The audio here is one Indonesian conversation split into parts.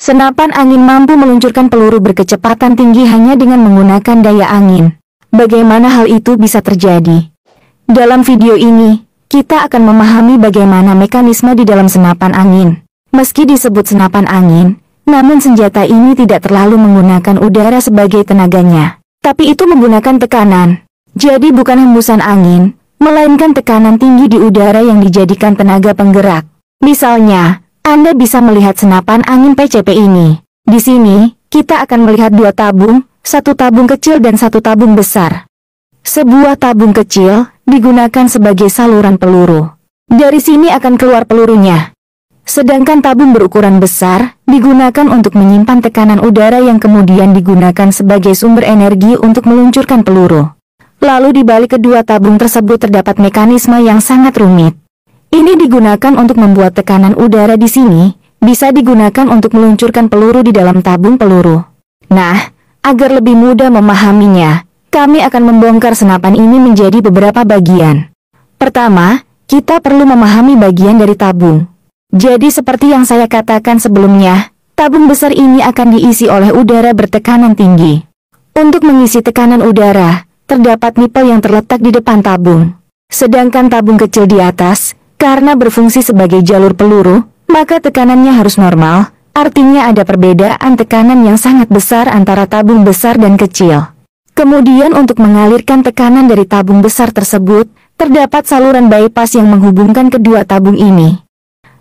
Senapan angin mampu meluncurkan peluru berkecepatan tinggi hanya dengan menggunakan daya angin. Bagaimana hal itu bisa terjadi? Dalam video ini, kita akan memahami bagaimana mekanisme di dalam senapan angin. Meski disebut senapan angin, namun senjata ini tidak terlalu menggunakan udara sebagai tenaganya. Tapi itu menggunakan tekanan. Jadi bukan hembusan angin, melainkan tekanan tinggi di udara yang dijadikan tenaga penggerak. Misalnya, Anda bisa melihat senapan angin PCP ini. Di sini, kita akan melihat dua tabung, satu tabung kecil dan satu tabung besar. Sebuah tabung kecil digunakan sebagai saluran peluru. Dari sini akan keluar pelurunya. Sedangkan tabung berukuran besar digunakan untuk menyimpan tekanan udara yang kemudian digunakan sebagai sumber energi untuk meluncurkan peluru. Lalu di balik kedua tabung tersebut terdapat mekanisme yang sangat rumit. Ini digunakan untuk membuat tekanan udara di sini bisa digunakan untuk meluncurkan peluru di dalam tabung peluru. Nah, agar lebih mudah memahaminya, kami akan membongkar senapan ini menjadi beberapa bagian. Pertama, kita perlu memahami bagian dari tabung. Jadi seperti yang saya katakan sebelumnya, tabung besar ini akan diisi oleh udara bertekanan tinggi. Untuk mengisi tekanan udara, terdapat nipel yang terletak di depan tabung. Sedangkan tabung kecil di atas, karena berfungsi sebagai jalur peluru, maka tekanannya harus normal, artinya ada perbedaan tekanan yang sangat besar antara tabung besar dan kecil. Kemudian untuk mengalirkan tekanan dari tabung besar tersebut, terdapat saluran bypass yang menghubungkan kedua tabung ini.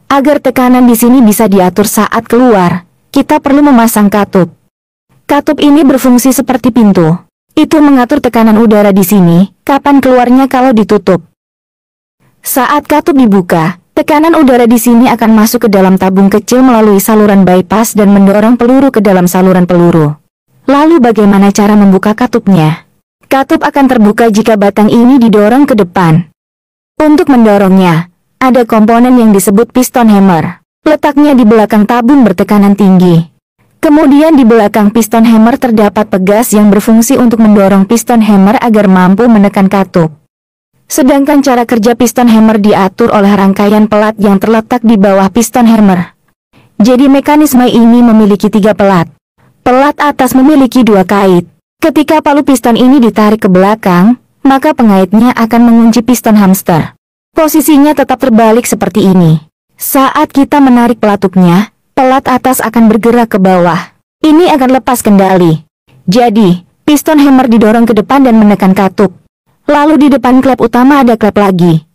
Agar tekanan di sini bisa diatur saat keluar, kita perlu memasang katup. Katup ini berfungsi seperti pintu. Itu mengatur tekanan udara di sini, kapan keluarnya kalau ditutup. Saat katup dibuka, tekanan udara di sini akan masuk ke dalam tabung kecil melalui saluran bypass dan mendorong peluru ke dalam saluran peluru. Lalu bagaimana cara membuka katupnya? Katup akan terbuka jika batang ini didorong ke depan. Untuk mendorongnya, ada komponen yang disebut piston hammer. Letaknya di belakang tabung bertekanan tinggi. Kemudian di belakang piston hammer terdapat pegas yang berfungsi untuk mendorong piston hammer agar mampu menekan katup. Sedangkan cara kerja piston hammer diatur oleh rangkaian pelat yang terletak di bawah piston hammer. Jadi mekanisme ini memiliki 3 pelat. Pelat atas memiliki 2 kait. Ketika palu piston ini ditarik ke belakang, maka pengaitnya akan mengunci piston hamster. Posisinya tetap terbalik seperti ini. Saat kita menarik pelatupnya, pelat atas akan bergerak ke bawah. Ini akan lepas kendali. Jadi, piston hammer didorong ke depan dan menekan katup. Lalu di depan klep utama ada klep lagi.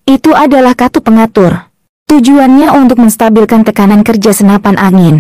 Itu adalah katup pengatur. Tujuannya untuk menstabilkan tekanan kerja senapan angin.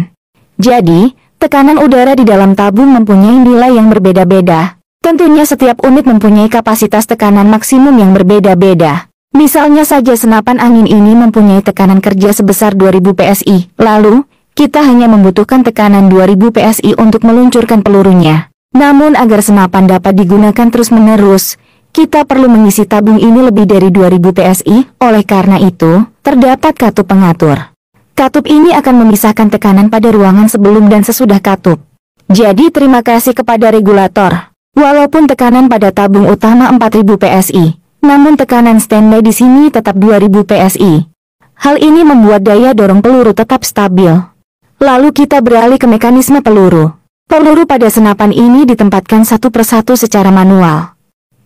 Jadi, tekanan udara di dalam tabung mempunyai nilai yang berbeda-beda. Tentunya setiap unit mempunyai kapasitas tekanan maksimum yang berbeda-beda. Misalnya saja senapan angin ini mempunyai tekanan kerja sebesar 2000 PSI. Lalu, kita hanya membutuhkan tekanan 2000 PSI untuk meluncurkan pelurunya. Namun agar senapan dapat digunakan terus-menerus, kita perlu mengisi tabung ini lebih dari 2000 PSI, oleh karena itu, terdapat katup pengatur. Katup ini akan memisahkan tekanan pada ruangan sebelum dan sesudah katup. Jadi terima kasih kepada regulator. Walaupun tekanan pada tabung utama 4000 PSI, namun tekanan standby di sini tetap 2000 PSI. Hal ini membuat daya dorong peluru tetap stabil. Lalu kita beralih ke mekanisme peluru. Peluru pada senapan ini ditempatkan satu persatu secara manual.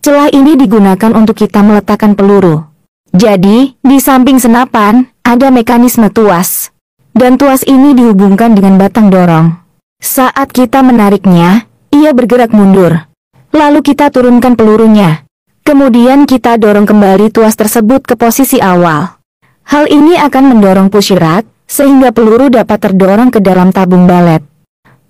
Celah ini digunakan untuk kita meletakkan peluru. Jadi, di samping senapan, ada mekanisme tuas. Dan tuas ini dihubungkan dengan batang dorong. Saat kita menariknya, ia bergerak mundur. Lalu kita turunkan pelurunya. Kemudian kita dorong kembali tuas tersebut ke posisi awal. Hal ini akan mendorong push rod, sehingga peluru dapat terdorong ke dalam tabung balet.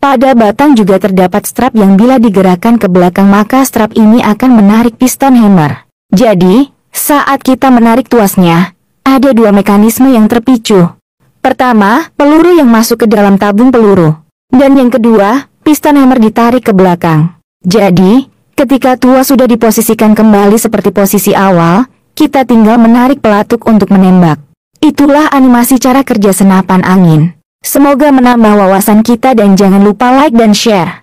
Pada batang juga terdapat strap yang bila digerakkan ke belakang maka strap ini akan menarik piston hammer. Jadi, saat kita menarik tuasnya, ada 2 mekanisme yang terpicu. Pertama, peluru yang masuk ke dalam tabung peluru. Dan yang kedua, piston hammer ditarik ke belakang. Jadi, ketika tuas sudah diposisikan kembali seperti posisi awal, kita tinggal menarik pelatuk untuk menembak. Itulah animasi cara kerja senapan angin. Semoga menambah wawasan kita dan jangan lupa like dan share.